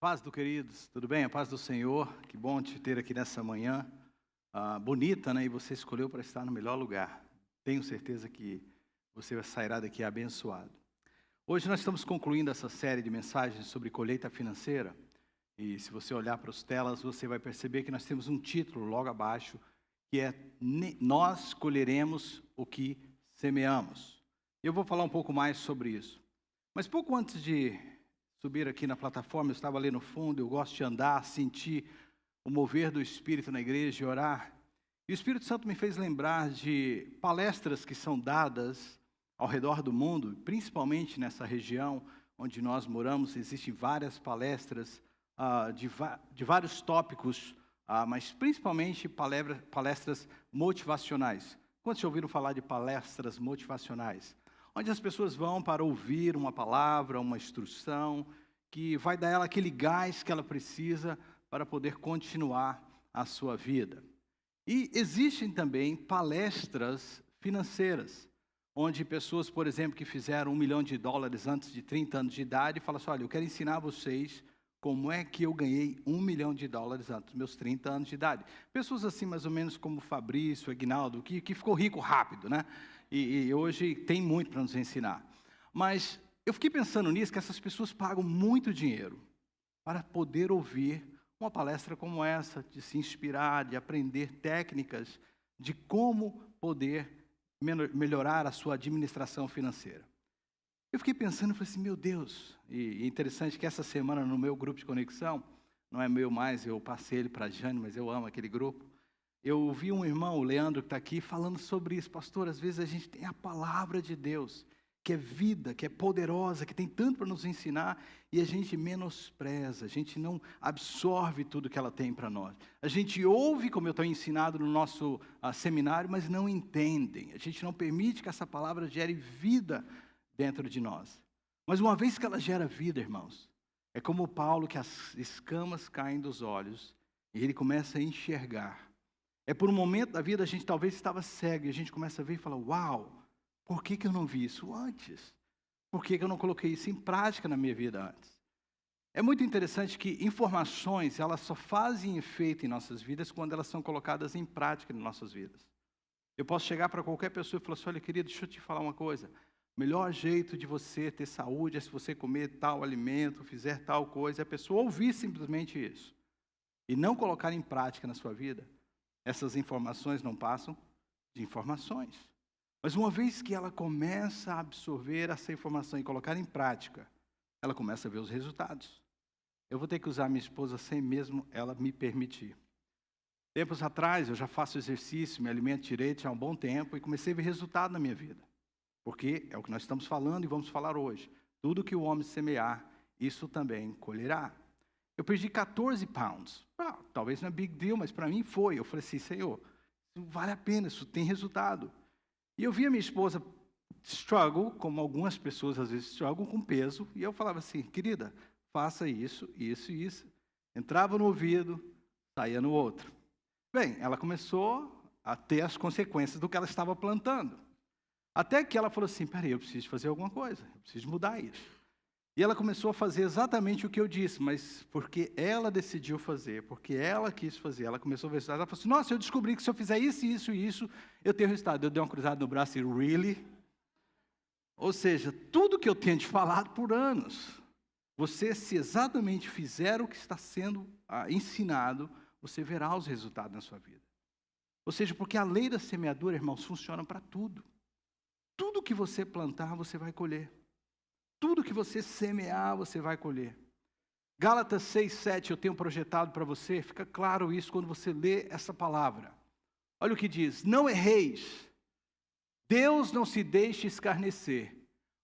Paz do queridos, tudo bem? A paz do Senhor, que bom te ter aqui nessa manhã bonita, né? E você escolheu para estar no melhor lugar. Tenho certeza que você sairá daqui abençoado. Hoje nós estamos concluindo essa série de mensagens sobre colheita financeira. E se você olhar para as telas, você vai perceber que nós temos um título logo abaixo, que é Nós colheremos o que semeamos. Eu vou falar um pouco mais sobre isso. Mas pouco antes de subir aqui na plataforma, eu estava ali no fundo, eu gosto de andar, sentir o mover do Espírito na igreja e orar. E o Espírito Santo me fez lembrar de palestras que são dadas ao redor do mundo, principalmente nessa região onde nós moramos. Existem várias palestras de vários tópicos, mas principalmente palestras motivacionais. Quantos já ouviram falar de palestras motivacionais? Onde as pessoas vão para ouvir uma palavra, uma instrução, que vai dar a ela aquele gás que ela precisa para poder continuar a sua vida. E existem também palestras financeiras, onde pessoas, por exemplo, que fizeram $1 milhão antes de 30 anos de idade, falam assim: olha, eu quero ensinar vocês como é que eu ganhei $1 milhão antes dos meus 30 anos de idade. Pessoas assim, mais ou menos como Fabrício, Aguinaldo, que ficou rico rápido, né? E hoje tem muito para nos ensinar. Mas eu fiquei pensando nisso, que essas pessoas pagam muito dinheiro para poder ouvir uma palestra como essa, de se inspirar, de aprender técnicas de como poder melhorar a sua administração financeira. Eu fiquei pensando, falei assim, meu Deus, e interessante que essa semana no meu grupo de conexão, não é meu mais, eu passei ele para a Jane, mas eu amo aquele grupo. Eu ouvi um irmão, o Leandro, que está aqui, falando sobre isso. Pastor, às vezes a gente tem a palavra de Deus, que é vida, que é poderosa, que tem tanto para nos ensinar, e a gente menospreza, a gente não absorve tudo que ela tem para nós. A gente ouve, como eu estou ensinado no nosso seminário, mas não entendem. A gente não permite que essa palavra gere vida dentro de nós. Mas uma vez que ela gera vida, irmãos, é como Paulo, que as escamas caem dos olhos, e ele começa a enxergar. É por um momento da vida a gente talvez estava cego e a gente começa a ver e fala: uau, por que eu não vi isso antes? Por que eu não coloquei isso em prática na minha vida antes? É muito interessante que informações, elas só fazem efeito em nossas vidas quando elas são colocadas em prática em nossas vidas. Eu posso chegar para qualquer pessoa e falar assim: olha, querido, deixa eu te falar uma coisa. O melhor jeito de você ter saúde é se você comer tal alimento, fizer tal coisa. E a pessoa ouvir simplesmente isso e não colocar em prática na sua vida. Essas informações não passam de informações. Mas uma vez que ela começa a absorver essa informação e colocar em prática, ela começa a ver os resultados. Eu vou ter que usar minha esposa sem mesmo ela me permitir. Tempos atrás, eu já faço exercício, me alimento direito já há um bom tempo e comecei a ver resultado na minha vida. Porque é o que nós estamos falando e vamos falar hoje. Tudo que o homem semear, isso também colherá. Eu perdi 14 pounds. Talvez não é big deal, mas para mim foi. Eu falei assim: Senhor, isso vale a pena, isso tem resultado. E eu via minha esposa struggle, como algumas pessoas às vezes struggle com peso, e eu falava assim: querida, faça isso, isso e isso. Entrava no ouvido, saía no outro. Bem, ela começou a ter as consequências do que ela estava plantando. Até que ela falou assim: peraí, eu preciso fazer alguma coisa, eu preciso mudar isso. E ela começou a fazer exatamente o que eu disse, mas porque ela decidiu fazer, porque ela quis fazer, ela começou a ver resultado. Ela falou assim: nossa, eu descobri que se eu fizer isso, isso e isso, eu tenho resultado. Eu dei uma cruzada no braço e really? Ou seja, tudo que eu tenho te falado por anos, você, se exatamente fizer o que está sendo ensinado, você verá os resultados na sua vida. Ou seja, porque a lei da semeadura, irmãos, funciona para tudo. Tudo que você plantar, você vai colher. Tudo que você semear, você vai colher. Gálatas 6:7, eu tenho projetado para você, fica claro isso quando você lê essa palavra. Olha o que diz: não erreis, Deus não se deixe escarnecer,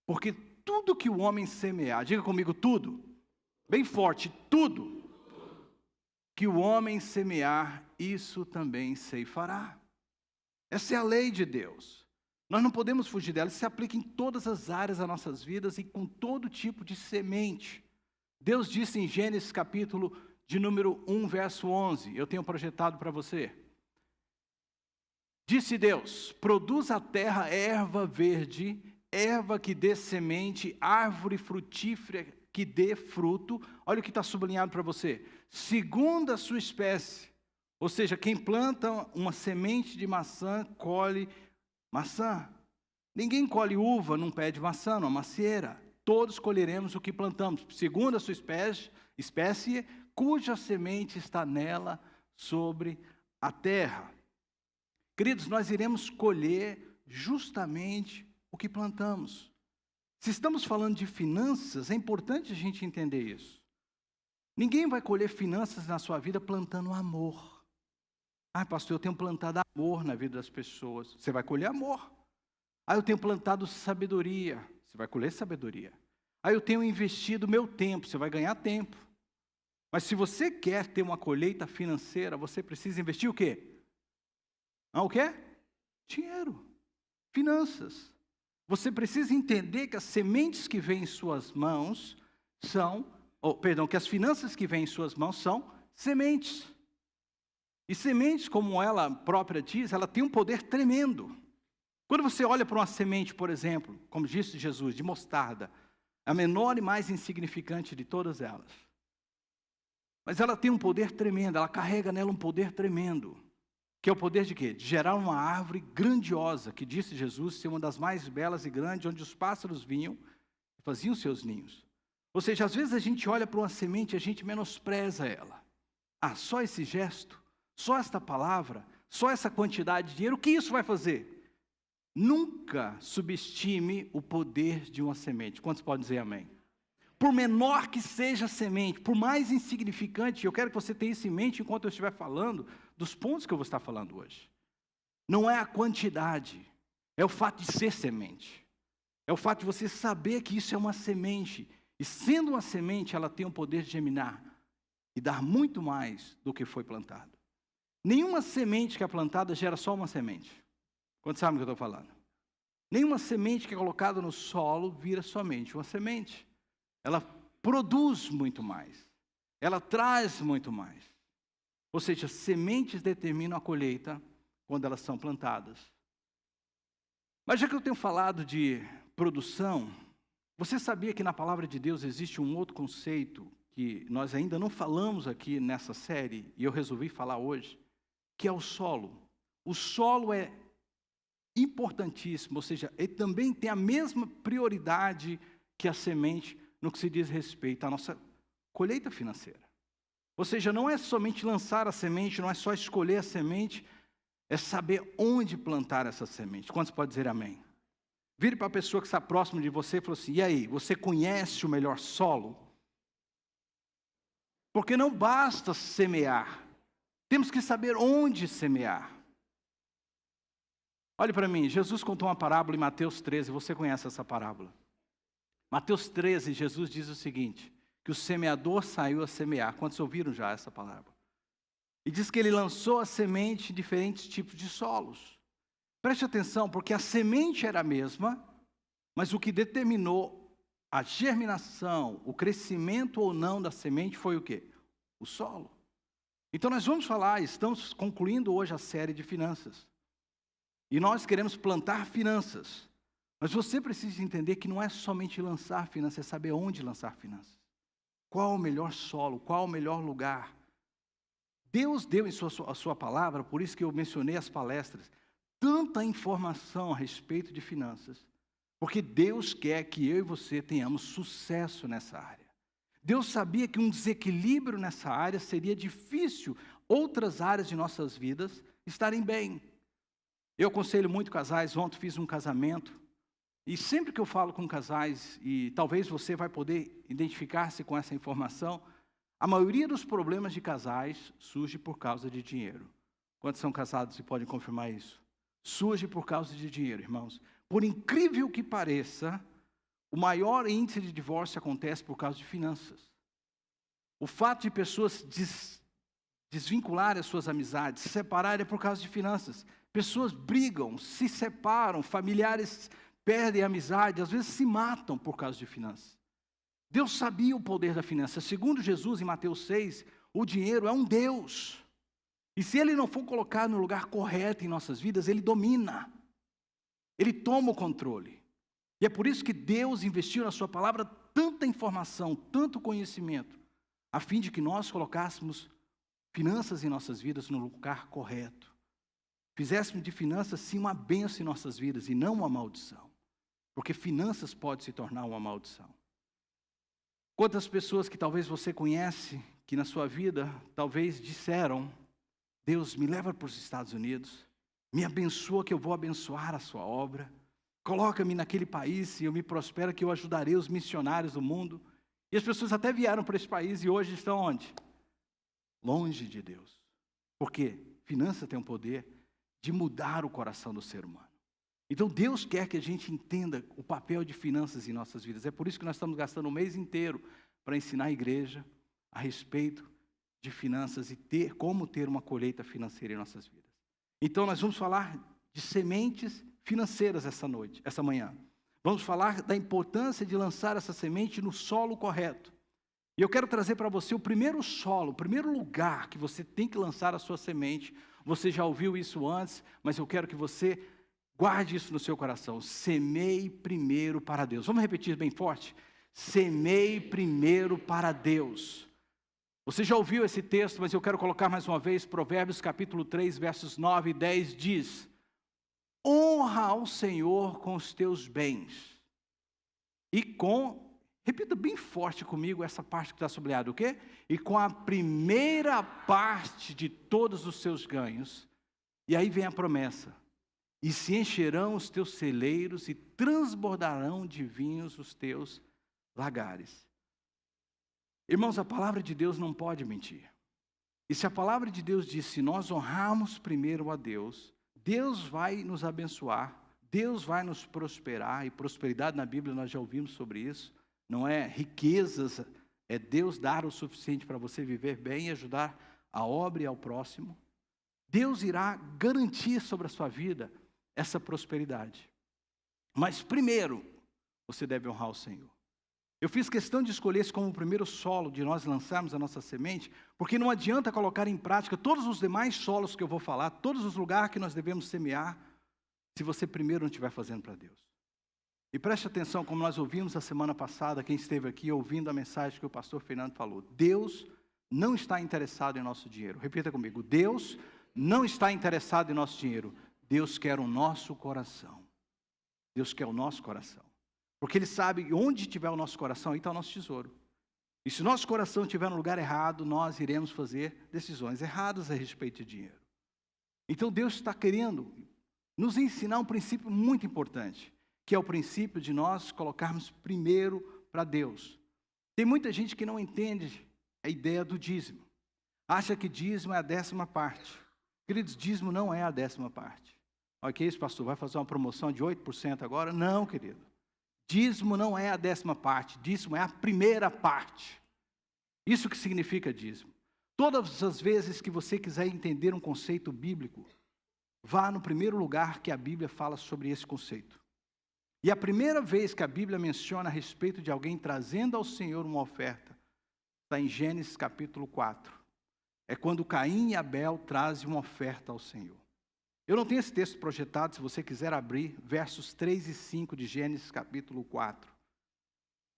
porque tudo que o homem semear, diga comigo, tudo, bem forte, tudo que o homem semear, isso também ceifará. Essa é a lei de Deus. Nós não podemos fugir dela, isso se aplica em todas as áreas das nossas vidas e com todo tipo de semente. Deus disse em Gênesis capítulo de número 1, verso 11, eu tenho projetado para você. Disse Deus: produz a terra erva verde, erva que dê semente, árvore frutífera que dê fruto. Olha o que está sublinhado para você. Segundo a sua espécie. Ou seja, quem planta uma semente de maçã, colhe maçã. Ninguém colhe uva num pé de maçã, numa macieira. Todos colheremos o que plantamos, segundo a sua espécie, cuja semente está nela sobre a terra. Queridos, nós iremos colher justamente o que plantamos. Se estamos falando de finanças, é importante a gente entender isso. Ninguém vai colher finanças na sua vida plantando amor. Ah, pastor, eu tenho plantado amor na vida das pessoas. Você vai colher amor. Ah, eu tenho plantado sabedoria. Você vai colher sabedoria. Ah, eu tenho investido meu tempo. Você vai ganhar tempo. Mas se você quer ter uma colheita financeira, você precisa investir o quê? O quê? Dinheiro. Finanças. Você precisa entender que as sementes que vêm em suas mãos que as finanças que vêm em suas mãos são sementes. E sementes, como ela própria diz, ela tem um poder tremendo. Quando você olha para uma semente, por exemplo, como disse Jesus, de mostarda, a menor e mais insignificante de todas elas. Mas ela tem um poder tremendo, ela carrega nela um poder tremendo. Que é o poder de quê? De gerar uma árvore grandiosa, que disse Jesus ser uma das mais belas e grandes, onde os pássaros vinham e faziam seus ninhos. Ou seja, às vezes a gente olha para uma semente e a gente menospreza ela. Ah, só esse gesto, só esta palavra, só essa quantidade de dinheiro, o que isso vai fazer? Nunca subestime o poder de uma semente. Quantos podem dizer amém? Por menor que seja a semente, por mais insignificante, eu quero que você tenha isso em mente enquanto eu estiver falando dos pontos que eu vou estar falando hoje. Não é a quantidade, é o fato de ser semente. É o fato de você saber que isso é uma semente. E sendo uma semente, ela tem o poder de germinar e dar muito mais do que foi plantado. Nenhuma semente que é plantada gera só uma semente. Quantos sabem do que eu estou falando? Nenhuma semente que é colocada no solo vira somente uma semente. Ela produz muito mais. Ela traz muito mais. Ou seja, sementes determinam a colheita quando elas são plantadas. Mas já que eu tenho falado de produção, você sabia que na palavra de Deus existe um outro conceito que nós ainda não falamos aqui nessa série, e eu resolvi falar hoje, que é o solo. O solo é importantíssimo, ou seja, ele também tem a mesma prioridade que a semente no que se diz respeito à nossa colheita financeira. Ou seja, não é somente lançar a semente, não é só escolher a semente, é saber onde plantar essa semente. Quantos podem dizer amém? Vire para a pessoa que está próximo de você e fale assim, e aí, você conhece o melhor solo? Porque não basta semear, temos que saber onde semear. Olhe para mim, Jesus contou uma parábola em Mateus 13, você conhece essa parábola. Mateus 13, Jesus diz o seguinte, que o semeador saiu a semear. Quantos ouviram já essa palavra? E diz que ele lançou a semente em diferentes tipos de solos. Preste atenção, porque a semente era a mesma, mas o que determinou a germinação, o crescimento ou não da semente foi o quê? O solo. Então nós vamos falar, estamos concluindo hoje a série de finanças. E nós queremos plantar finanças. Mas você precisa entender que não é somente lançar finanças, é saber onde lançar finanças. Qual o melhor solo, qual o melhor lugar. Deus deu em a sua palavra, por isso que eu mencionei as palestras, tanta informação a respeito de finanças. Porque Deus quer que eu e você tenhamos sucesso nessa área. Deus sabia que um desequilíbrio nessa área seria difícil outras áreas de nossas vidas estarem bem. Eu aconselho muito casais, ontem fiz um casamento, e sempre que eu falo com casais, e talvez você vai poder identificar-se com essa informação, a maioria dos problemas de casais surge por causa de dinheiro. Quantos são casados e podem confirmar isso? Surge por causa de dinheiro, irmãos. Por incrível que pareça, o maior índice de divórcio acontece por causa de finanças. O fato de pessoas desvincularem as suas amizades, se separarem é por causa de finanças. Pessoas brigam, se separam, familiares perdem a amizade, às vezes se matam por causa de finanças. Deus sabia o poder da finança. Segundo Jesus, em Mateus 6, o dinheiro é um Deus. E se ele não for colocado no lugar correto em nossas vidas, ele domina. Ele toma o controle. E é por isso que Deus investiu na sua palavra tanta tanta informação, tanto conhecimento, a fim de que nós colocássemos finanças em nossas vidas no lugar correto. Fizéssemos de finanças, sim, uma bênção em nossas vidas e não uma maldição. Porque finanças pode se tornar uma maldição. Quantas pessoas que talvez você conhece, que na sua vida, talvez disseram: Deus, me leva para os Estados Unidos, me abençoa que eu vou abençoar a sua obra, coloca-me naquele país e eu me prospero que eu ajudarei os missionários do mundo. E as pessoas até vieram para esse país e hoje estão onde? Longe de Deus. Por quê? Finança tem o poder de mudar o coração do ser humano. Então Deus quer que a gente entenda o papel de finanças em nossas vidas. É por isso que nós estamos gastando o mês inteiro para ensinar a igreja a respeito de finanças e como ter uma colheita financeira em nossas vidas. Então nós vamos falar de sementes financeiras essa manhã. Vamos falar da importância de lançar essa semente no solo correto. E eu quero trazer para você o primeiro solo, o primeiro lugar que você tem que lançar a sua semente. Você já ouviu isso antes, mas eu quero que você guarde isso no seu coração. Semeie primeiro para Deus. Vamos repetir bem forte? Semeie primeiro para Deus. Você já ouviu esse texto, mas eu quero colocar mais uma vez. Provérbios capítulo 3, versos 9 e 10 diz: honra ao Senhor com os teus bens e repita bem forte comigo essa parte que está sublinhada, o quê? E com a primeira parte de todos os seus ganhos. E aí vem a promessa: e se encherão os teus celeiros e transbordarão de vinhos os teus lagares. Irmãos, a palavra de Deus não pode mentir. E se a palavra de Deus diz, se nós honrarmos primeiro a Deus, Deus vai nos abençoar, Deus vai nos prosperar, e prosperidade na Bíblia nós já ouvimos sobre isso. Não é riquezas, é Deus dar o suficiente para você viver bem e ajudar a obra e ao próximo. Deus irá garantir sobre a sua vida essa prosperidade. Mas primeiro, você deve honrar o Senhor. Eu fiz questão de escolher esse como o primeiro solo de nós lançarmos a nossa semente, porque não adianta colocar em prática todos os demais solos que eu vou falar, todos os lugares que nós devemos semear, se você primeiro não estiver fazendo para Deus. E preste atenção, como nós ouvimos a semana passada, quem esteve aqui ouvindo a mensagem que o pastor Fernando falou. Deus não está interessado em nosso dinheiro. Repita comigo: Deus não está interessado em nosso dinheiro. Deus quer o nosso coração. Deus quer o nosso coração. Porque Ele sabe que onde tiver o nosso coração, aí está o nosso tesouro. E se o nosso coração estiver no lugar errado, nós iremos fazer decisões erradas a respeito de dinheiro. Então Deus está querendo nos ensinar um princípio muito importante, que é o princípio de nós colocarmos primeiro para Deus. Tem muita gente que não entende a ideia do dízimo. Acha que dízimo é a 10ª parte. Queridos, dízimo não é a 10ª parte. Olha que isso, pastor, vai fazer uma promoção de 8% agora? Não, querido. Dízimo não é a 10ª parte, dízimo é a primeira parte. Isso que significa dízimo. Todas as vezes que você quiser entender um conceito bíblico, vá no primeiro lugar que a Bíblia fala sobre esse conceito. E a primeira vez que a Bíblia menciona a respeito de alguém trazendo ao Senhor uma oferta, está em Gênesis capítulo 4. É quando Caim e Abel trazem uma oferta ao Senhor. Eu não tenho esse texto projetado, se você quiser abrir, versos 3 e 5 de Gênesis capítulo 4.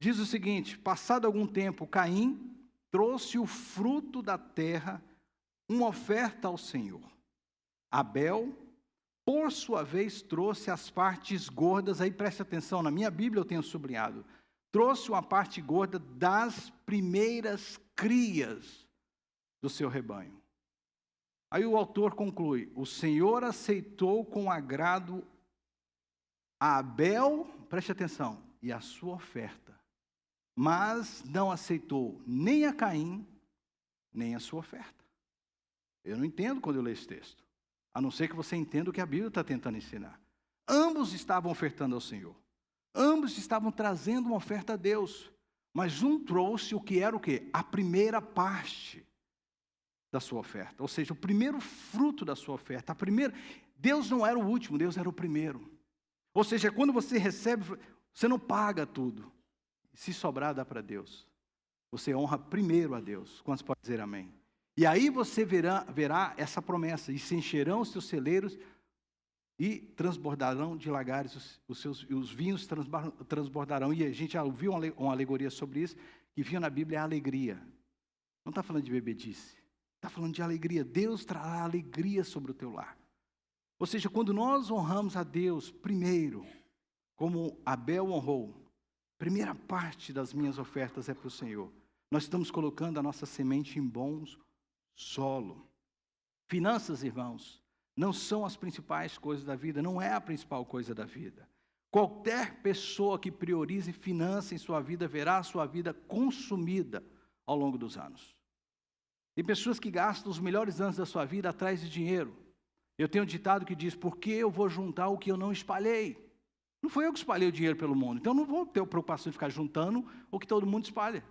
Diz o seguinte: passado algum tempo, Caim trouxe o fruto da terra, uma oferta ao Senhor. Abel, por sua vez, trouxe as partes gordas, aí preste atenção, na minha Bíblia eu tenho sublinhado, trouxe uma parte gorda das primeiras crias do seu rebanho. Aí o autor conclui: o Senhor aceitou com agrado a Abel, preste atenção, e a sua oferta, mas não aceitou nem a Caim, nem a sua oferta. Eu não entendo quando eu leio esse texto, a não ser que você entenda o que a Bíblia está tentando ensinar. Ambos estavam ofertando ao Senhor, ambos estavam trazendo uma oferta a Deus, mas um trouxe o que era o quê? A primeira parte da sua oferta, ou seja, o primeiro fruto da sua oferta. Deus não era o último, Deus era o primeiro. Ou seja, quando você recebe, você não paga tudo. Se sobrar, dá para Deus. Você honra primeiro a Deus. Quantos podem dizer amém? E aí você verá essa promessa: e se encherão os teus celeiros e transbordarão de lagares, os vinhos transbordarão. E a gente já ouviu uma alegoria sobre isso, que vinho na Bíblia é a alegria. Não está falando de bebedice, está falando de alegria. Deus trará alegria sobre o teu lar. Ou seja, quando nós honramos a Deus primeiro, como Abel honrou, primeira parte das minhas ofertas é para o Senhor. Nós estamos colocando a nossa semente em bons solo. Finanças, irmãos, não são as principais coisas da vida, não é a principal coisa da vida. Qualquer pessoa que priorize finanças em sua vida verá a sua vida consumida ao longo dos anos. Tem pessoas que gastam os melhores anos da sua vida atrás de dinheiro. Eu tenho um ditado que diz: por que eu vou juntar o que eu não espalhei? Não foi eu que espalhei o dinheiro pelo mundo, então não vou ter preocupação de ficar juntando o que todo mundo espalha.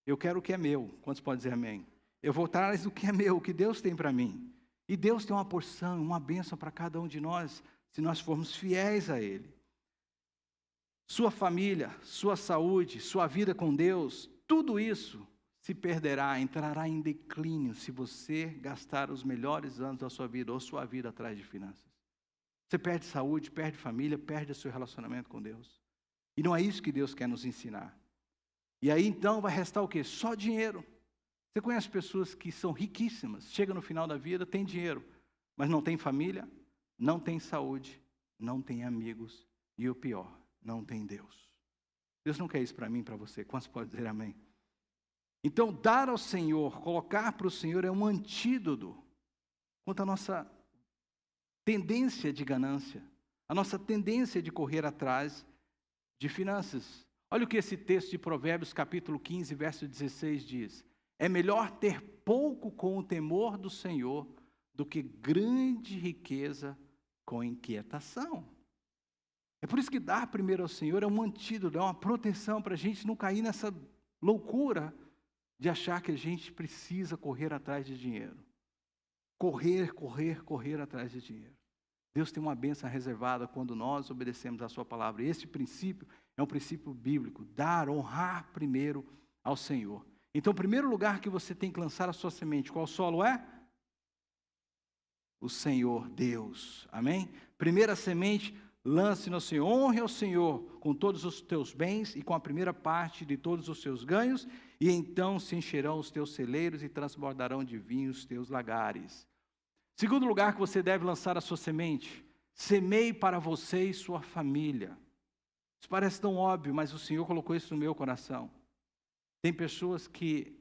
Eu quero o que é meu. Quantos podem dizer amém? Eu vou atrás do que é meu, o que Deus tem para mim. E Deus tem uma porção, uma bênção para cada um de nós, se nós formos fiéis a Ele. Sua família, sua saúde, sua vida com Deus, tudo isso se perderá, entrará em declínio se você gastar os melhores anos da sua vida ou sua vida atrás de finanças. Você perde saúde, perde família, perde o seu relacionamento com Deus. E não é isso que Deus quer nos ensinar. E aí então vai restar o quê? Só dinheiro. Você conhece pessoas que são riquíssimas, chegam no final da vida, tem dinheiro, mas não tem família, não tem saúde, não tem amigos e o pior, não tem Deus. Deus não quer isso para mim, para você. Quantos podem dizer amém? Então, dar ao Senhor, colocar para o Senhor é um antídoto contra a nossa tendência de ganância, a nossa tendência de correr atrás de finanças. Olha o que esse texto de Provérbios, capítulo 15, verso 16 diz: é melhor ter pouco com o temor do Senhor do que grande riqueza com inquietação. É por isso que dar primeiro ao Senhor é um antídoto, é uma proteção para a gente não cair nessa loucura de achar que a gente precisa correr atrás de dinheiro. Correr atrás de dinheiro. Deus tem uma bênção reservada quando nós obedecemos a sua palavra. E esse princípio é um princípio bíblico, dar, honrar primeiro ao Senhor. Então, o primeiro lugar que você tem que lançar a sua semente, qual solo é? O Senhor Deus, amém? Primeira semente, lance no Senhor, honre ao Senhor com todos os teus bens e com a primeira parte de todos os seus ganhos, e então se encherão os teus celeiros e transbordarão de vinho os teus lagares. Segundo lugar que você deve lançar a sua semente, semeie para você e sua família. Isso parece tão óbvio, mas o Senhor colocou isso no meu coração. Tem pessoas que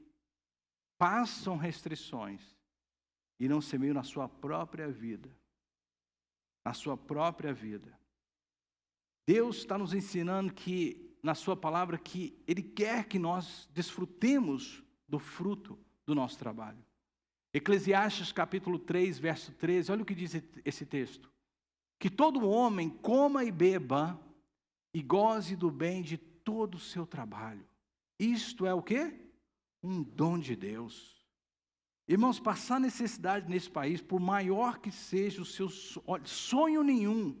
passam restrições e não semeiam na sua própria vida. Na sua própria vida. Deus está nos ensinando que, na sua palavra, que Ele quer que nós desfrutemos do fruto do nosso trabalho. Eclesiastes capítulo 3, verso 13, olha o que diz esse texto. Que todo homem coma e beba e goze do bem de todo o seu trabalho. Isto é o quê? Um dom de Deus. Irmãos, passar necessidade nesse país, por maior que seja o seu sonho nenhum,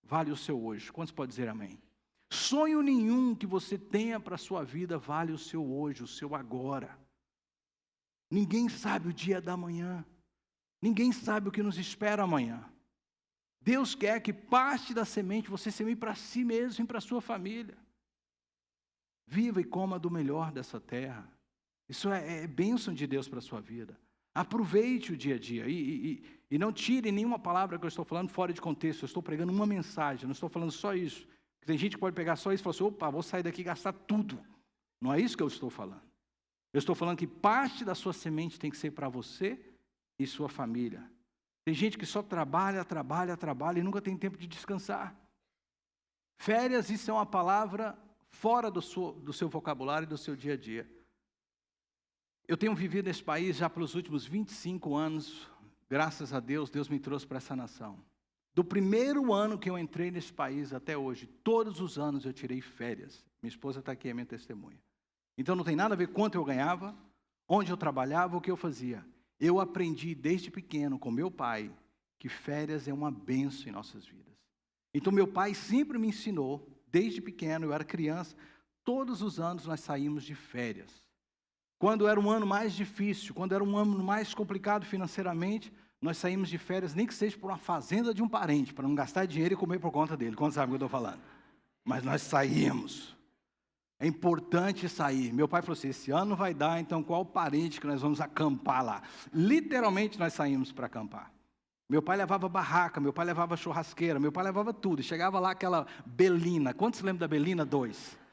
vale o seu hoje. Quantos podem dizer amém? Sonho nenhum que você tenha para a sua vida vale o seu hoje, o seu agora. Ninguém sabe o dia da manhã. Ninguém sabe o que nos espera amanhã. Deus quer que parte da semente você semeie para si mesmo e para a sua família. Viva e coma do melhor dessa terra. Isso é bênção de Deus para a sua vida. Aproveite o dia a dia e não tire nenhuma palavra que eu estou falando fora de contexto. Eu estou pregando uma mensagem, não estou falando só isso. Tem gente que pode pegar só isso e falar assim: opa, vou sair daqui e gastar tudo. Não é isso que eu estou falando. Eu estou falando que parte da sua semente tem que ser para você e sua família. Tem gente que só trabalha e nunca tem tempo de descansar. Férias, isso é uma palavra fora do seu vocabulário e do seu dia a dia. Eu tenho vivido nesse país já pelos últimos 25 anos, graças a Deus, Deus me trouxe para essa nação. Do primeiro ano que eu entrei nesse país até hoje, todos os anos eu tirei férias. Minha esposa está aqui, é minha testemunha. Então não tem nada a ver quanto eu ganhava, onde eu trabalhava, o que eu fazia. Eu aprendi desde pequeno com meu pai que férias é uma bênção em nossas vidas. Então meu pai sempre me ensinou, desde pequeno, eu era criança, todos os anos nós saímos de férias. Quando era um ano mais difícil, quando era um ano mais complicado financeiramente, nós saímos de férias, nem que seja por uma fazenda de um parente, para não gastar dinheiro e comer por conta dele. Quantos sabem o que eu estou falando? Mas nós saímos. É importante sair. Meu pai falou assim, esse ano não vai dar, então qual parente que nós vamos acampar lá? Literalmente nós saímos para acampar. Meu pai levava barraca, meu pai levava churrasqueira, meu pai levava tudo. Chegava lá aquela belina. Quantos lembram da belina? 2.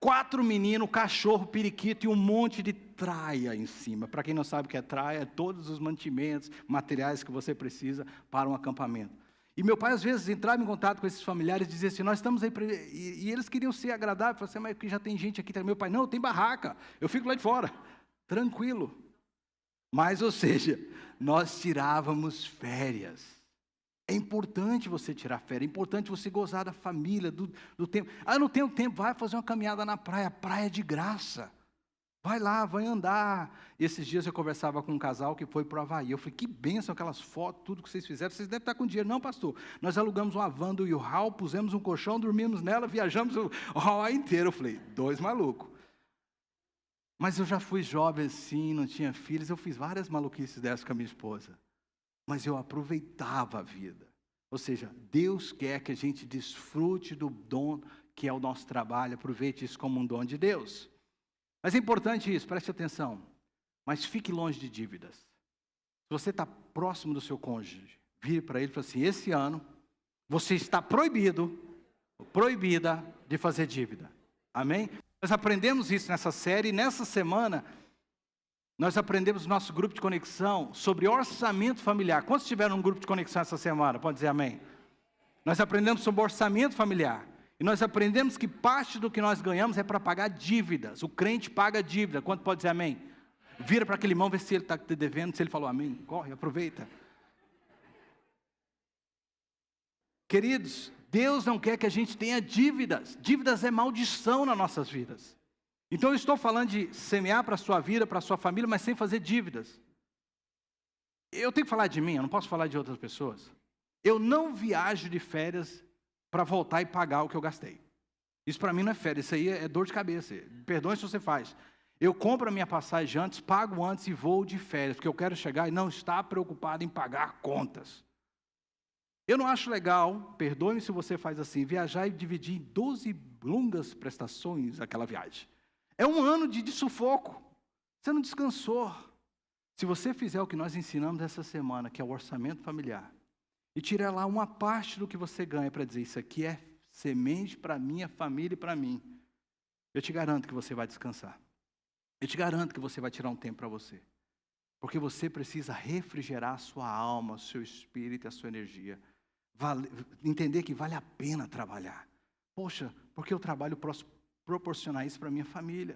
4 meninos, cachorro, periquito e um monte de traia em cima. Para quem não sabe o que é traia, é todos os mantimentos, materiais que você precisa para um acampamento. E meu pai, às vezes, entrava em contato com esses familiares e dizia assim, nós estamos aí... E eles queriam ser agradáveis. Falaram assim, mas aqui já tem gente aqui. Meu pai, não, tem barraca. Eu fico lá de fora. Tranquilo. Mas, ou seja, nós tirávamos férias. É importante você tirar férias, é importante você gozar da família, do tempo. Ah, não tenho tempo, vai fazer uma caminhada na praia, praia é de graça. Vai lá, vai andar. E esses dias eu conversava com um casal que foi para o Havaí. Eu falei, que bênção aquelas fotos, tudo que vocês fizeram. Vocês devem estar com dinheiro. Não, pastor, nós alugamos uma van do U-Haul, pusemos um colchão, dormimos nela, viajamos o Hawaii inteiro. Eu falei, 2 malucos. Mas eu já fui jovem assim, não tinha filhos, eu fiz várias maluquices dessas com a minha esposa. Mas eu aproveitava a vida. Ou seja, Deus quer que a gente desfrute do dom que é o nosso trabalho, aproveite isso como um dom de Deus. Mas é importante isso, preste atenção. Mas fique longe de dívidas. Se você está próximo do seu cônjuge, vire para ele e fale assim, esse ano você está proibida de fazer dívida. Amém? Nós aprendemos isso nessa série, e nessa semana... Nós aprendemos no nosso grupo de conexão sobre orçamento familiar. Quantos tiveram um grupo de conexão essa semana? Pode dizer amém. Nós aprendemos sobre orçamento familiar. E nós aprendemos que parte do que nós ganhamos é para pagar dívidas. O crente paga dívida. Quanto pode dizer amém? Vira para aquele irmão, vê se ele está te devendo. Se ele falou amém, corre, aproveita. Queridos, Deus não quer que a gente tenha dívidas. Dívidas é maldição nas nossas vidas. Então eu estou falando de semear para a sua vida, para a sua família, mas sem fazer dívidas. Eu tenho que falar de mim, eu não posso falar de outras pessoas. Eu não viajo de férias para voltar e pagar o que eu gastei. Isso para mim não é férias, isso aí é dor de cabeça. Perdoe se você faz. Eu compro a minha passagem antes, pago antes e vou de férias, porque eu quero chegar e não estar preocupado em pagar contas. Eu não acho legal, perdoe-me se você faz assim, viajar e dividir em 12 longas prestações aquela viagem. É um ano de sufoco. Você não descansou. Se você fizer o que nós ensinamos essa semana, que é o orçamento familiar, e tirar lá uma parte do que você ganha para dizer, isso aqui é semente para a minha família e para mim, eu te garanto que você vai descansar. Eu te garanto que você vai tirar um tempo para você. Porque você precisa refrigerar a sua alma, o seu espírito e a sua energia. Entender que vale a pena trabalhar. Poxa, porque eu trabalho proporcionar isso para a minha família.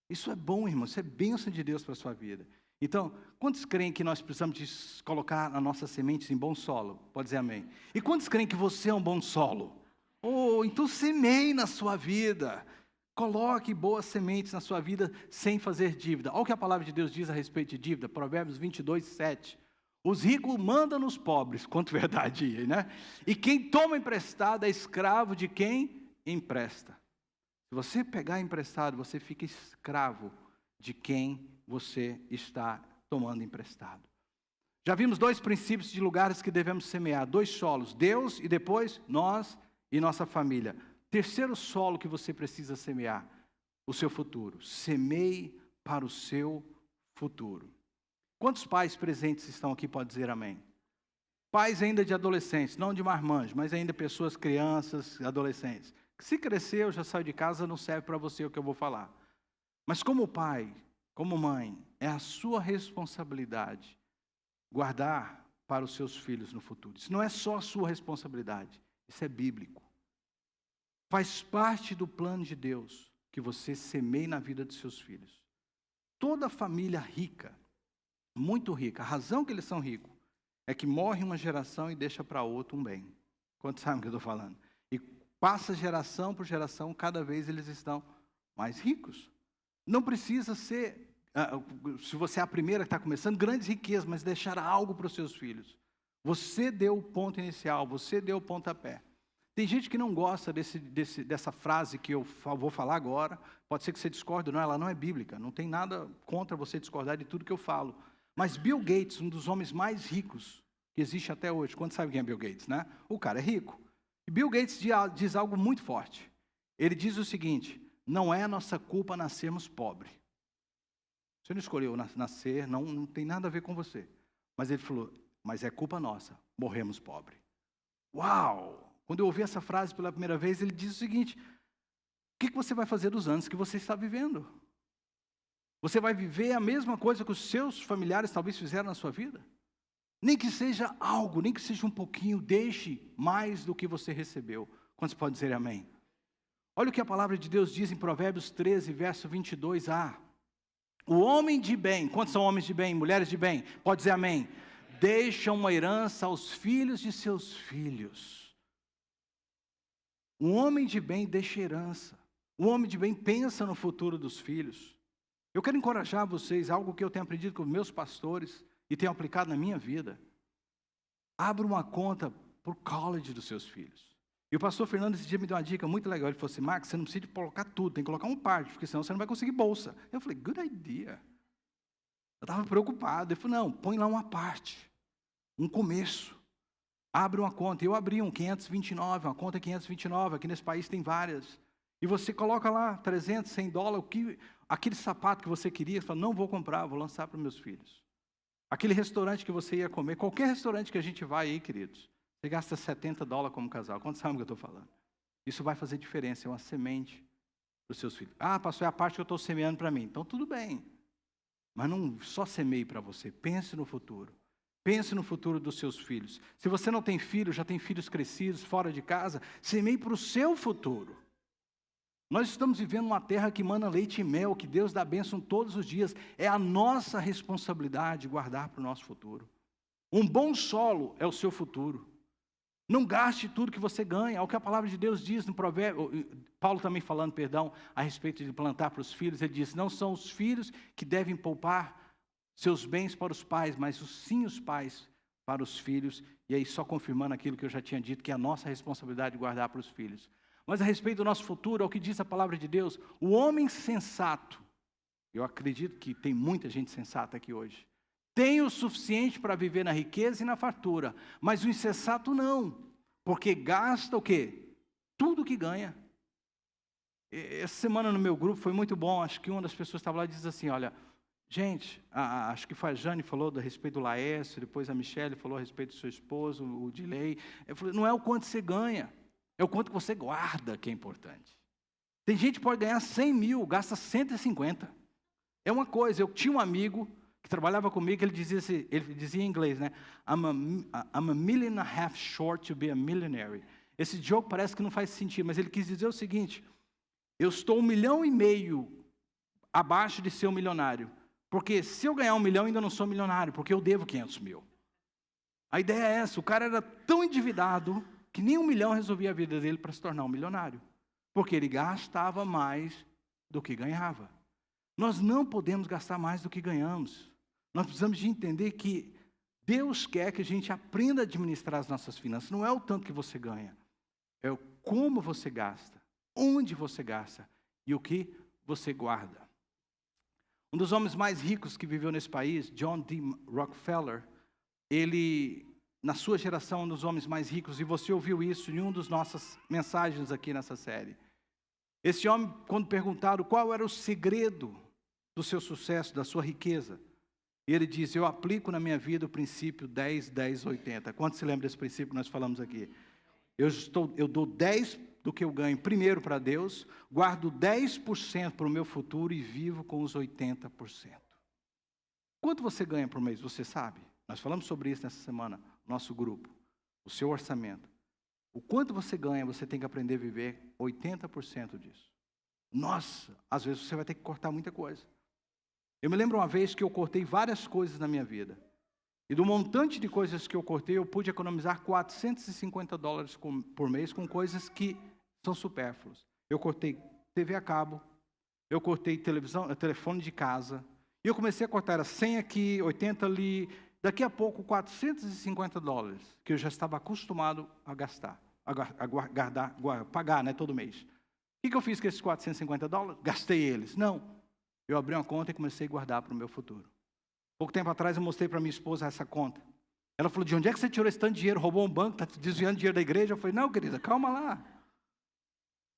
Isso é bom, irmão, isso é bênção de Deus para a sua vida. Então, quantos creem que nós precisamos de colocar as nossas sementes em bom solo? Pode dizer amém. E quantos creem que você é um bom solo? Oh, então semeie na sua vida. Coloque boas sementes na sua vida sem fazer dívida. Olha o que a palavra de Deus diz a respeito de dívida. Provérbios 22, 7. Os ricos mandam nos pobres, quanto verdade, né? E quem toma emprestado é escravo de quem empresta. Se você pegar emprestado, você fica escravo de quem você está tomando emprestado. Já vimos 2 princípios de lugares que devemos semear, 2 solos, Deus e depois nós e nossa família. Terceiro solo que você precisa semear, o seu futuro. Semeie para o seu futuro. Quantos pais presentes estão aqui, pode dizer amém? Pais ainda de adolescentes, não de marmanjos, mas ainda pessoas, crianças, adolescentes. Se crescer, eu já saio de casa, não serve para você o que eu vou falar. Mas como pai, como mãe, é a sua responsabilidade guardar para os seus filhos no futuro. Isso não é só a sua responsabilidade, isso é bíblico. Faz parte do plano de Deus que você semeie na vida dos seus filhos. Toda família rica, muito rica, a razão que eles são ricos é que morre uma geração e deixa para outra um bem. Quantos sabem o que eu estou falando? E passa geração por geração, cada vez eles estão mais ricos. Não precisa ser, se você é a primeira que está começando, grandes riquezas, mas deixar algo para os seus filhos. Você deu o ponto inicial, você deu o pontapé. Tem gente que não gosta dessa frase que eu vou falar agora. Pode ser que você discorde, não, ela não é bíblica. Não tem nada contra você discordar de tudo que eu falo. Mas Bill Gates, um dos homens mais ricos que existe até hoje. Quando sabe quem é Bill Gates, né? O cara é rico. E Bill Gates diz algo muito forte. Ele diz o seguinte: não é nossa culpa nascermos pobres. Você não escolheu nascer, não tem nada a ver com você. Mas ele falou, mas é culpa nossa, morremos pobres. Uau! Quando eu ouvi essa frase pela primeira vez, ele diz o seguinte: o que você vai fazer dos anos que você está vivendo? Você vai viver a mesma coisa que os seus familiares talvez fizeram na sua vida? Nem que seja algo, nem que seja um pouquinho, deixe mais do que você recebeu. Quantos podem dizer amém? Olha o que a palavra de Deus diz em Provérbios 13, verso 22a. O homem de bem, quantos são homens de bem, mulheres de bem? Pode dizer amém. Deixa uma herança aos filhos de seus filhos. Um homem de bem deixa herança. Um homem de bem pensa no futuro dos filhos. Eu quero encorajar vocês, algo que eu tenho aprendido com meus pastores e tenho aplicado na minha vida. Abra uma conta para o college dos seus filhos. E o pastor Fernando esse dia me deu uma dica muito legal. Ele falou assim: Marcos, você não precisa colocar tudo, tem que colocar uma parte, porque senão você não vai conseguir bolsa. Eu falei, good idea. Eu estava preocupado. Ele falou, não, põe lá uma parte, um começo. Abre uma conta. Eu abri um 529, uma conta 529, aqui nesse país tem várias. E você coloca lá 300, 100 dólares, aquele sapato que você queria, você fala, não vou comprar, vou lançar para os meus filhos. Aquele restaurante que você ia comer, qualquer restaurante que a gente vai aí, queridos, você gasta 70 dólares como casal. Quantos sabem o que eu estou falando? Isso vai fazer diferença, é uma semente para os seus filhos. Ah, pastor, é a parte que eu estou semeando para mim. Então, tudo bem. Mas não só semeie para você, pense no futuro. Pense no futuro dos seus filhos. Se você não tem filhos, já tem filhos crescidos, fora de casa, semeie para o seu futuro. Nós estamos vivendo uma terra que mana leite e mel, que Deus dá bênção todos os dias. É a nossa responsabilidade guardar para o nosso futuro. Um bom solo é o seu futuro. Não gaste tudo que você ganha. É o que a palavra de Deus diz no provérbio. Paulo também falando, a respeito de plantar para os filhos. Ele diz, não são os filhos que devem poupar seus bens para os pais, mas sim os pais para os filhos. E aí só confirmando aquilo que eu já tinha dito, que é a nossa responsabilidade de guardar para os filhos. Mas a respeito do nosso futuro, é o que diz a palavra de Deus. O homem sensato, eu acredito que tem muita gente sensata aqui hoje, tem o suficiente para viver na riqueza e na fartura, mas o insensato não, porque gasta o quê? Tudo que ganha. Essa semana no meu grupo foi muito bom, acho que uma das pessoas estava lá e diz assim, olha, gente, acho que foi a Jane falou a respeito do Laércio, depois a Michele falou a respeito do seu esposo, o Dilei. Eu falei, não é o quanto você ganha, é o quanto você guarda que é importante. Tem gente que pode ganhar 100 mil, gasta 150. É uma coisa, eu tinha um amigo que trabalhava comigo, ele dizia em inglês, né? I'm a million and a half short to be a millionaire. Esse joke parece que não faz sentido, mas ele quis dizer o seguinte, eu estou 1,5 milhão abaixo de ser um milionário. Porque se eu ganhar 1 milhão, ainda não sou milionário, porque eu devo 500 mil. A ideia é essa, o cara era tão endividado que nem 1 milhão resolvia a vida dele para se tornar um milionário. Porque ele gastava mais do que ganhava. Nós não podemos gastar mais do que ganhamos. Nós precisamos de entender que Deus quer que a gente aprenda a administrar as nossas finanças. Não é o tanto que você ganha, é o como você gasta, onde você gasta e o que você guarda. Um dos homens mais ricos que viveu nesse país, John D. Rockefeller, ele, na sua geração, um dos homens mais ricos, e você ouviu isso em uma das nossas mensagens aqui nessa série. Esse homem, quando perguntaram qual era o segredo do seu sucesso, da sua riqueza, ele diz, eu aplico na minha vida o princípio 10, 10, 80. Quantos se lembram desse princípio que nós falamos aqui? Eu dou 10 do que eu ganho primeiro para Deus, guardo 10% para o meu futuro e vivo com os 80%. Quanto você ganha por mês, você sabe? Nós falamos sobre isso nessa semana, nosso grupo, o seu orçamento. O quanto você ganha, você tem que aprender a viver 80% disso. Nossa, às vezes você vai ter que cortar muita coisa. Eu me lembro uma vez que eu cortei várias coisas na minha vida. E do montante de coisas que eu cortei, eu pude economizar $450 por mês com coisas que são supérfluas. Eu cortei TV a cabo, eu cortei telefone de casa, e eu comecei a cortar, era 100 aqui, 80 ali, daqui a pouco $450, que eu já estava acostumado a gastar, a pagar, né, todo mês. O que eu fiz com esses $450? Gastei eles. Não. Eu abri uma conta e comecei a guardar para o meu futuro. Pouco tempo atrás eu mostrei para minha esposa essa conta. Ela falou, de onde é que você tirou esse tanto de dinheiro? Roubou um banco, está desviando dinheiro da igreja? Eu falei, não, querida, calma lá.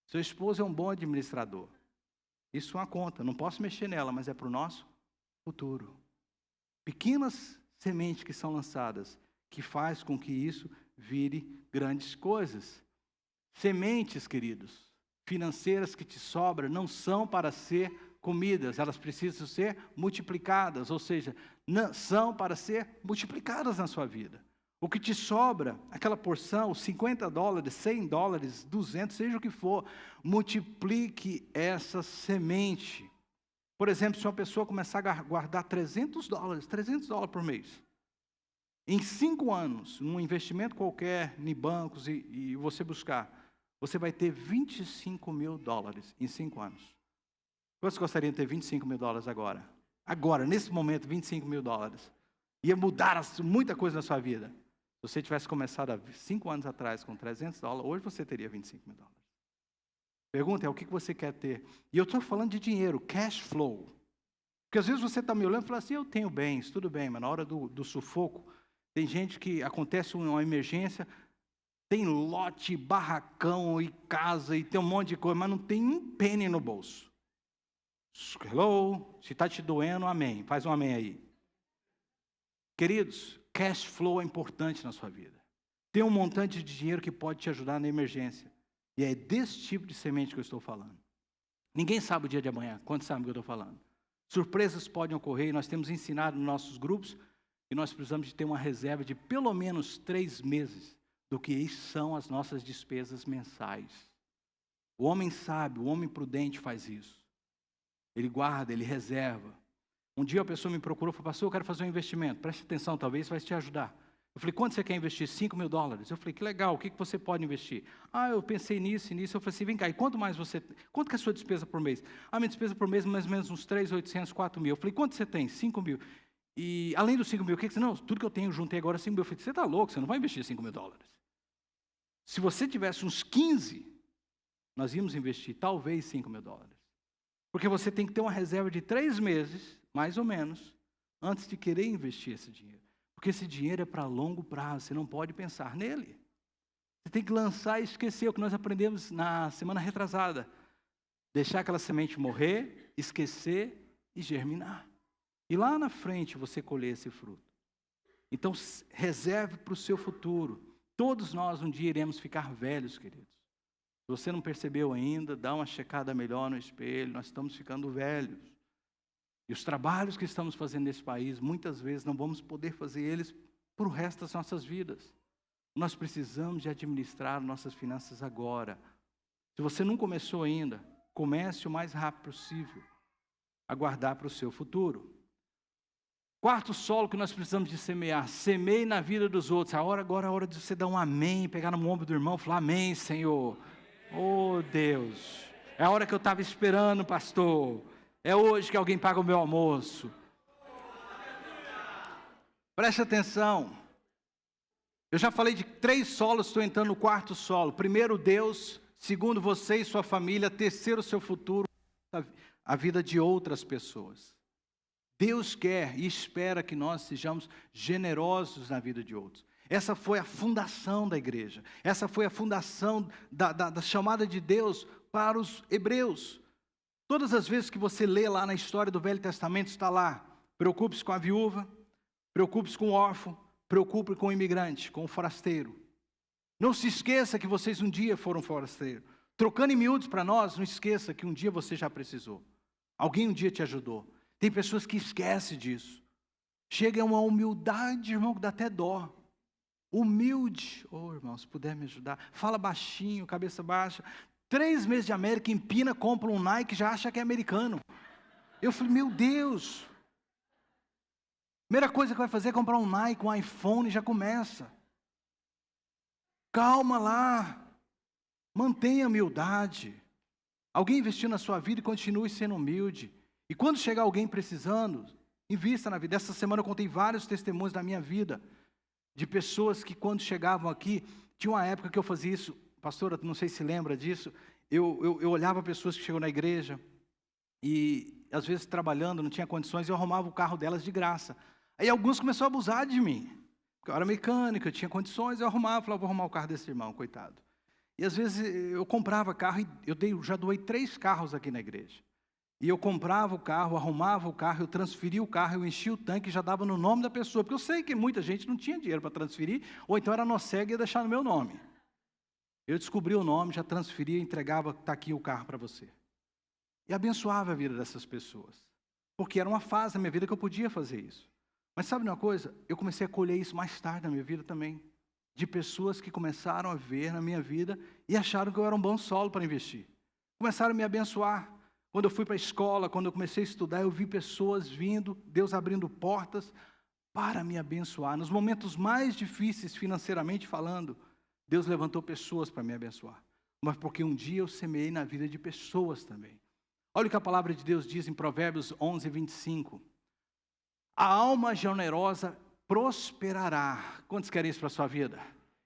Seu esposo é um bom administrador. Isso é uma conta, não posso mexer nela, mas é para o nosso futuro. Pequenas sementes que são lançadas, que faz com que isso vire grandes coisas. Sementes, queridos, financeiras que te sobram, não são para ser comidas, elas precisam ser multiplicadas, ou seja, não, são para ser multiplicadas na sua vida. O que te sobra, aquela porção, $50, $100, 200, seja o que for, multiplique essa semente. Por exemplo, se uma pessoa começar a guardar $300 por mês, em 5 anos, num investimento qualquer, em bancos, e você buscar, você vai ter $25 mil em 5 anos. Quantos gostariam de ter $25 mil agora? Agora, nesse momento, $25 mil. Ia mudar muita coisa na sua vida. Se você tivesse começado há 5 anos atrás com $300, hoje você teria $25 mil. Pergunta é o que você quer ter. E eu estou falando de dinheiro, cash flow. Porque às vezes você está me olhando e fala assim, eu tenho bens, tudo bem, mas na hora do sufoco, tem gente que acontece uma emergência, tem lote, barracão e casa e tem um monte de coisa, mas não tem um penny no bolso. Hello? Se está te doendo, amém. Faz um amém aí. Queridos, cash flow é importante na sua vida. Tem um montante de dinheiro que pode te ajudar na emergência. E é desse tipo de semente que eu estou falando. Ninguém sabe o dia de amanhã. Quantos sabem o que eu estou falando? Surpresas podem ocorrer e nós temos ensinado nos nossos grupos e nós precisamos de ter uma reserva de pelo menos 3 meses do que são as nossas despesas mensais. O homem sábio, o homem prudente faz isso. Ele guarda, ele reserva. Um dia a pessoa me procurou e falou, pastor, eu quero fazer um investimento. Preste atenção, talvez vai te ajudar. Eu falei, quanto você quer investir? $5 mil. Eu falei, que legal, o que você pode investir? Eu pensei nisso e nisso. Eu falei assim, vem cá, e quanto que é a sua despesa por mês? Minha despesa por mês é mais ou menos uns 3.800, 4 mil. Eu falei, quanto você tem? 5 mil. E além dos 5 mil, o que você... Não, tudo que eu tenho, juntei agora 5 mil. Eu falei, você está louco, você não vai investir $5 mil. Se você tivesse uns 15, nós íamos investir talvez $5 mil. Porque você tem que ter uma reserva de 3 meses, mais ou menos, antes de querer investir esse dinheiro. Porque esse dinheiro é para longo prazo, você não pode pensar nele. Você tem que lançar e esquecer o que nós aprendemos na semana retrasada. Deixar aquela semente morrer, esquecer e germinar. E lá na frente você colher esse fruto. Então, reserve para o seu futuro. Todos nós um dia iremos ficar velhos, queridos. Se você não percebeu ainda, dá uma checada melhor no espelho, nós estamos ficando velhos. E os trabalhos que estamos fazendo nesse país, muitas vezes não vamos poder fazer eles por o resto das nossas vidas. Nós precisamos de administrar nossas finanças agora. Se você não começou ainda, comece o mais rápido possível a guardar para o seu futuro. Quarto solo que nós precisamos de semear. Semeie na vida dos outros. Agora é a hora de você dar um amém, pegar no ombro do irmão e falar, amém, Senhor. Oh, Deus. É a hora que eu estava esperando, pastor. É hoje que alguém paga o meu almoço. Preste atenção. Eu já falei de 3 solos, estou entrando no 4º solo. Primeiro, Deus. Segundo, você e sua família. Terceiro, seu futuro, a vida de outras pessoas. Deus quer e espera que nós sejamos generosos na vida de outros. Essa foi a fundação da igreja. Essa foi a fundação da chamada de Deus para os hebreus. Todas as vezes que você lê lá na história do Velho Testamento, está lá. Preocupe-se com a viúva, preocupe-se com o órfão, preocupe com o imigrante, com o forasteiro. Não se esqueça que vocês um dia foram forasteiros. Trocando em miúdos para nós, não esqueça que um dia você já precisou. Alguém um dia te ajudou. Tem pessoas que esquecem disso. Chega a uma humildade, irmão, que dá até dó. Humilde. Irmão, se puder me ajudar. Fala baixinho, cabeça baixa. 3 meses de América, empina, compra um Nike, já acha que é americano. Eu falei, meu Deus. Primeira coisa que vai fazer é comprar um Nike, um iPhone, e já começa. Calma lá. Mantenha a humildade. Alguém investiu na sua vida e continue sendo humilde. E quando chegar alguém precisando, invista na vida. Essa semana eu contei vários testemunhos da minha vida, de pessoas que quando chegavam aqui, tinha uma época que eu fazia isso, pastora, não sei se lembra disso, eu olhava pessoas que chegam na igreja, e às vezes trabalhando, não tinha condições, eu arrumava o carro delas de graça. Aí alguns começaram a abusar de mim. Porque eu era mecânico, eu tinha condições, eu arrumava, falava, vou arrumar o carro desse irmão, coitado. E às vezes eu comprava carro, e já doei 3 carros aqui na igreja. E eu comprava o carro, arrumava o carro, eu transferia o carro, eu enchia o tanque e já dava no nome da pessoa. Porque eu sei que muita gente não tinha dinheiro para transferir, ou então era Nosseg e ia deixar no meu nome. Eu descobri o nome, já transferia, entregava, está aqui o carro para você. E abençoava a vida dessas pessoas. Porque era uma fase da minha vida que eu podia fazer isso. Mas sabe uma coisa? Eu comecei a colher isso mais tarde na minha vida também. De pessoas que começaram a ver na minha vida e acharam que eu era um bom solo para investir. Começaram a me abençoar. Quando eu fui para a escola, quando eu comecei a estudar, eu vi pessoas vindo, Deus abrindo portas para me abençoar. Nos momentos mais difíceis, financeiramente falando, Deus levantou pessoas para me abençoar. Mas porque um dia eu semeei na vida de pessoas também. Olha o que a palavra de Deus diz em Provérbios 11, 25. A alma generosa prosperará. Quantos querem isso para a sua vida?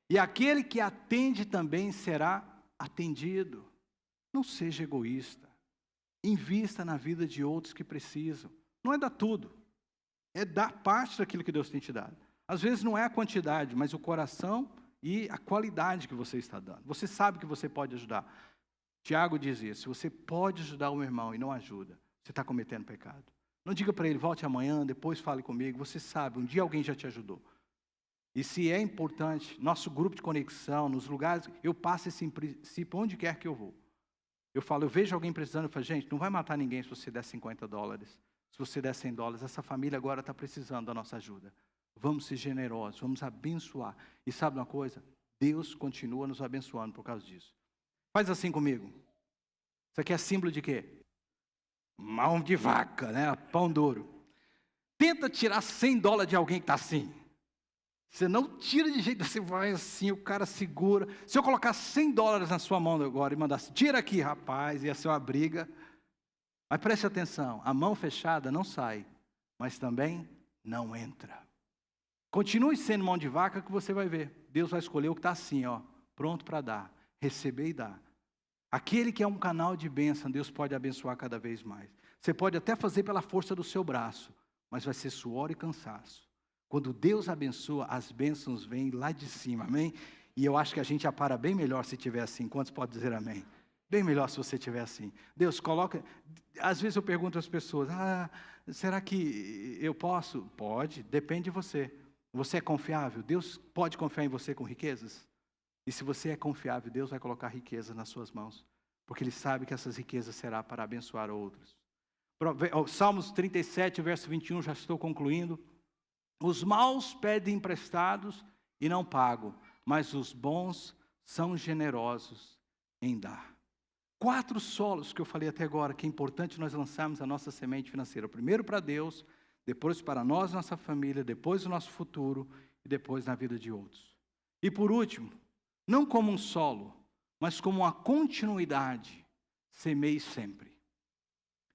E aquele que atende também será atendido. Não seja egoísta. Invista na vida de outros que precisam. Não é dar tudo. É dar parte daquilo que Deus tem te dado. Às vezes não é a quantidade, mas o coração e a qualidade que você está dando. Você sabe que você pode ajudar. Tiago diz isso. Se você pode ajudar o irmão e não ajuda, você está cometendo pecado. Não diga para ele, volte amanhã, depois fale comigo. Você sabe, um dia alguém já te ajudou. E se é importante, nosso grupo de conexão, nos lugares, eu passo esse princípio onde quer que eu vou. Eu falo, eu vejo alguém precisando, eu falo, gente, não vai matar ninguém se você der $50. Se você der $100, essa família agora está precisando da nossa ajuda. Vamos ser generosos, vamos abençoar. E sabe uma coisa? Deus continua nos abençoando por causa disso. Faz assim comigo. Isso aqui é símbolo de quê? Mão de vaca, né? Pão duro. Tenta tirar $100 de alguém que está assim. Você não tira de jeito, você vai assim, o cara segura. Se eu colocar $100 na sua mão agora e mandasse, tira aqui, rapaz, ia ser uma briga. Mas preste atenção, a mão fechada não sai, mas também não entra. Continue sendo mão de vaca que você vai ver. Deus vai escolher o que está assim, ó, pronto para dar, receber e dar. Aquele que é um canal de bênção, Deus pode abençoar cada vez mais. Você pode até fazer pela força do seu braço, mas vai ser suor e cansaço. Quando Deus abençoa, as bênçãos vêm lá de cima, amém? E eu acho que a gente apara bem melhor se tiver assim. Quantos podem dizer amém? Bem melhor se você tiver assim. Deus coloca... Às vezes eu pergunto às pessoas, será que eu posso? Pode, depende de você. Você é confiável? Deus pode confiar em você com riquezas? E se você é confiável, Deus vai colocar riqueza nas suas mãos. Porque Ele sabe que essas riquezas será para abençoar outros. Salmos 37, verso 21, já estou concluindo. Os maus pedem emprestados e não pagam, mas os bons são generosos em dar. 4 solos que eu falei até agora, que é importante nós lançarmos a nossa semente financeira. Primeiro para Deus, depois para nós, nossa família, depois o nosso futuro e depois na vida de outros. E por último, não como um solo, mas como uma continuidade, semeie sempre.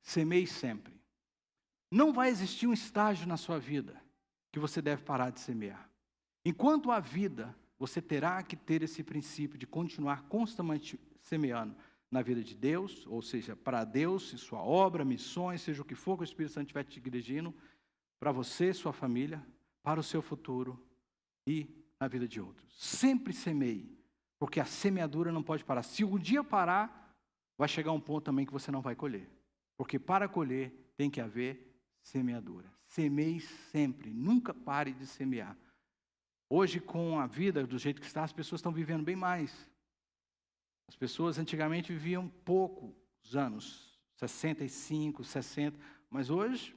Semeie sempre. Não vai existir um estágio na sua vida que você deve parar de semear. Enquanto há vida, você terá que ter esse princípio de continuar constantemente semeando na vida de Deus, ou seja, para Deus e sua obra, missões, seja o que for que o Espírito Santo estiver te dirigindo, para você, sua família, para o seu futuro e na vida de outros. Sempre semeie, porque a semeadura não pode parar. Se um dia parar, vai chegar um ponto também que você não vai colher. Porque para colher tem que haver semeadura. Semeie sempre, nunca pare de semear. Hoje, com a vida do jeito que está, as pessoas estão vivendo bem mais. As pessoas antigamente viviam poucos anos, 65, 60, mas hoje,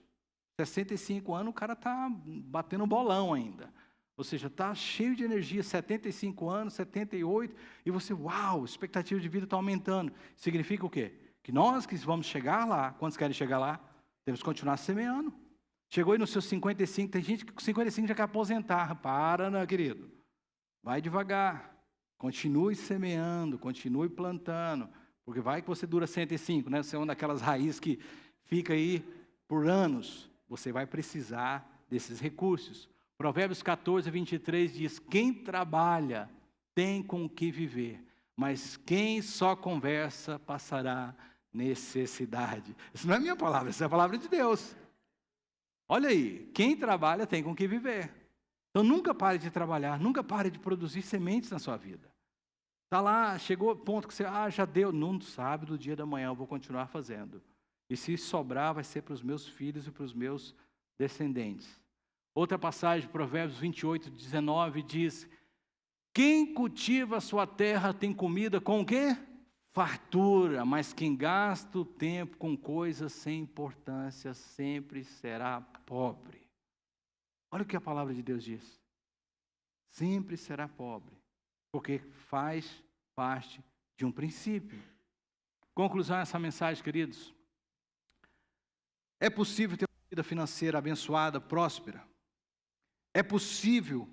65 anos, o cara está batendo bolão ainda. Ou seja, está cheio de energia, 75 anos, 78, e você, uau, a expectativa de vida está aumentando. Significa o quê? Que nós que vamos chegar lá, quantos querem chegar lá? Temos que continuar semeando. Chegou aí nos seus 55, tem gente que com 55 já quer aposentar. Para, né, querido? Vai devagar. Continue semeando, continue plantando. Porque vai que você dura 105, né? Você é uma daquelas raízes que fica aí por anos. Você vai precisar desses recursos. Provérbios 14, 23 diz, quem trabalha tem com o que viver, mas quem só conversa passará necessidade. Isso não é minha palavra, isso é a palavra de Deus. Olha aí, quem trabalha tem com que viver. Então nunca pare de trabalhar, nunca pare de produzir sementes na sua vida. Está lá, chegou o ponto que você, já deu, não sabe do dia da manhã, eu vou continuar fazendo. E se sobrar, vai ser para os meus filhos e para os meus descendentes. Outra passagem, Provérbios 28, 19, diz: quem cultiva a sua terra tem comida com o quê? Fartura, mas quem gasta o tempo com coisas sem importância sempre será pobre. Olha o que a palavra de Deus diz. Sempre será pobre, porque faz parte de um princípio. Conclusão dessa mensagem, queridos. É possível ter uma vida financeira abençoada, próspera. É possível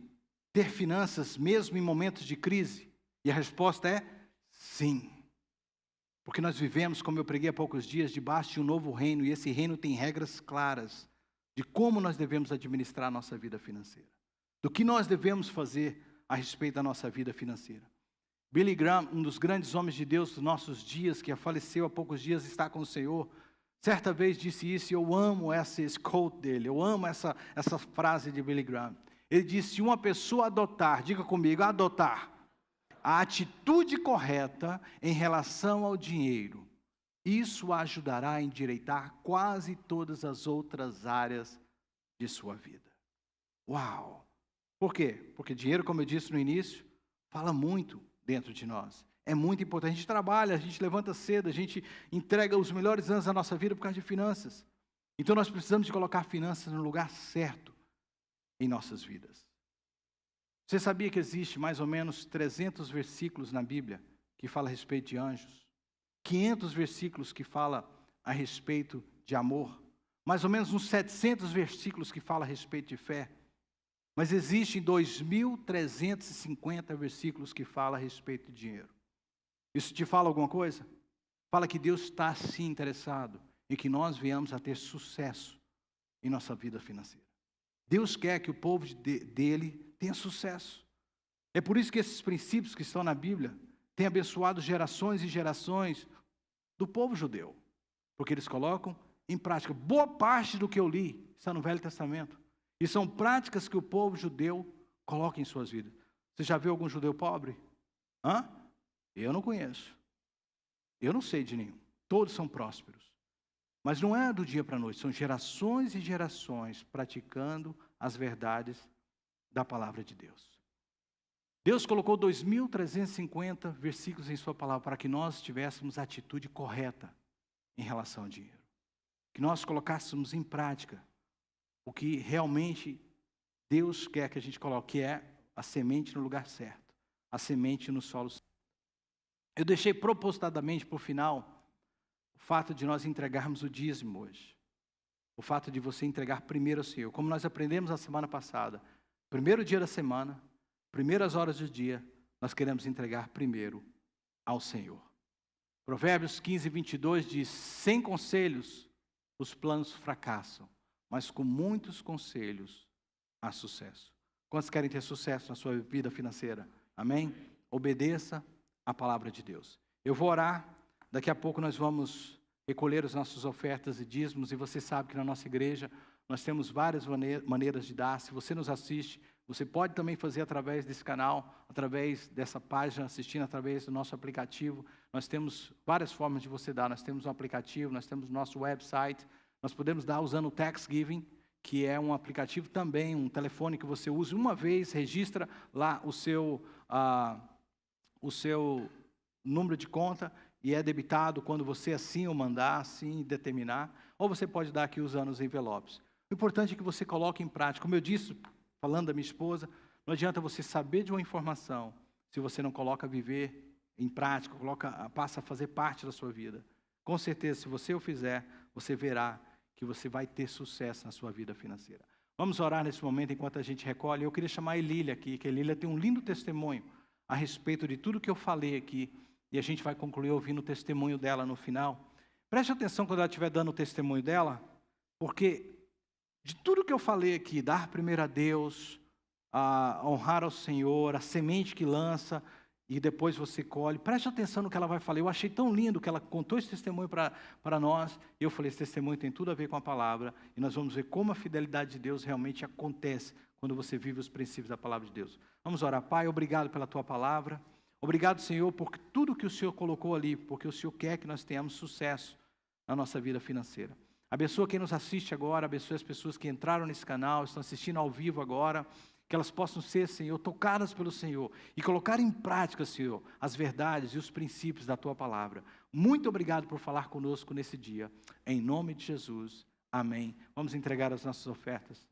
ter finanças mesmo em momentos de crise? E a resposta é sim. Porque nós vivemos, como eu preguei há poucos dias, debaixo de um novo reino, e esse reino tem regras claras de como nós devemos administrar a nossa vida financeira, do que nós devemos fazer a respeito da nossa vida financeira. Billy Graham, um dos grandes homens de Deus dos nossos dias, que faleceu há poucos dias, está com o Senhor, certa vez disse isso, e eu amo esse quote dele, eu amo essa frase de Billy Graham. Ele disse: se uma pessoa adotar, diga comigo, adotar a atitude correta em relação ao dinheiro, isso a ajudará a endireitar quase todas as outras áreas de sua vida. Uau! Por quê? Porque dinheiro, como eu disse no início, fala muito dentro de nós. É muito importante. A gente trabalha, a gente levanta cedo, a gente entrega os melhores anos da nossa vida por causa de finanças. Então nós precisamos de colocar finanças no lugar certo em nossas vidas. Você sabia que existe mais ou menos 300 versículos na Bíblia que falam a respeito de anjos? 500 versículos que falam a respeito de amor? Mais ou menos uns 700 versículos que falam a respeito de fé? Mas existem 2.350 versículos que falam a respeito de dinheiro. Isso te fala alguma coisa? Fala que Deus está sim interessado em que nós venhamos a ter sucesso em nossa vida financeira. Deus quer que o povo dele tenha sucesso. É por isso que esses princípios que estão na Bíblia têm abençoado gerações e gerações do povo judeu, porque eles colocam em prática. Boa parte do que eu li está no Velho Testamento, e são práticas que o povo judeu coloca em suas vidas. Você já viu algum judeu pobre? Eu não conheço. Eu não sei de nenhum. Todos são prósperos. Mas não é do dia para a noite, são gerações e gerações praticando as verdades da palavra de Deus. Deus colocou 2.350 versículos em sua palavra para que nós tivéssemos a atitude correta em relação ao dinheiro. Que nós colocássemos em prática o que realmente Deus quer que a gente coloque, que é a semente no lugar certo, a semente no solo certo. Eu deixei propositadamente para o final o fato de nós entregarmos o dízimo hoje. O fato de você entregar primeiro ao Senhor. Como nós aprendemos na semana passada, primeiro dia da semana, primeiras horas do dia, nós queremos entregar primeiro ao Senhor. Provérbios 15, 22 diz: sem conselhos os planos fracassam, mas com muitos conselhos há sucesso. Quantos querem ter sucesso na sua vida financeira? Amém? Obedeça a palavra de Deus. Eu vou orar, daqui a pouco nós vamos recolher as nossas ofertas e dízimos, e você sabe que na nossa igreja nós temos várias maneiras de dar. Se você nos assiste, você pode também fazer através desse canal, através dessa página, assistindo através do nosso aplicativo. Nós temos várias formas de você dar. Nós temos um aplicativo, nós temos o nosso website. Nós podemos dar usando o Thanksgiving, que é um aplicativo também, um telefone que você usa uma vez, registra lá o seu número de conta e é debitado quando você assim o mandar, assim determinar. Ou você pode dar aqui usando os envelopes. O importante é que você coloque em prática. Como eu disse, falando da minha esposa, não adianta você saber de uma informação se você não coloca a viver em prática, passa a fazer parte da sua vida. Com certeza, se você o fizer, você verá que você vai ter sucesso na sua vida financeira. Vamos orar nesse momento enquanto a gente recolhe. Eu queria chamar a Elília aqui, que a Elília tem um lindo testemunho a respeito de tudo que eu falei aqui. E a gente vai concluir ouvindo o testemunho dela no final. Preste atenção quando ela estiver dando o testemunho dela, porque de tudo que eu falei aqui, dar primeiro a Deus, honrar ao Senhor, a semente que lança, e depois você colhe. Preste atenção no que ela vai falar. Eu achei tão lindo que ela contou esse testemunho para nós. E eu falei, esse testemunho tem tudo a ver com a palavra. E nós vamos ver como a fidelidade de Deus realmente acontece quando você vive os princípios da palavra de Deus. Vamos orar. Pai, obrigado pela tua palavra. Obrigado, Senhor, por tudo que o Senhor colocou ali, porque o Senhor quer que nós tenhamos sucesso na nossa vida financeira. Abençoa quem nos assiste agora, abençoa as pessoas que entraram nesse canal, estão assistindo ao vivo agora, que elas possam ser, Senhor, tocadas pelo Senhor e colocar em prática, Senhor, as verdades e os princípios da tua palavra. Muito obrigado por falar conosco nesse dia. Em nome de Jesus, amém. Vamos entregar as nossas ofertas.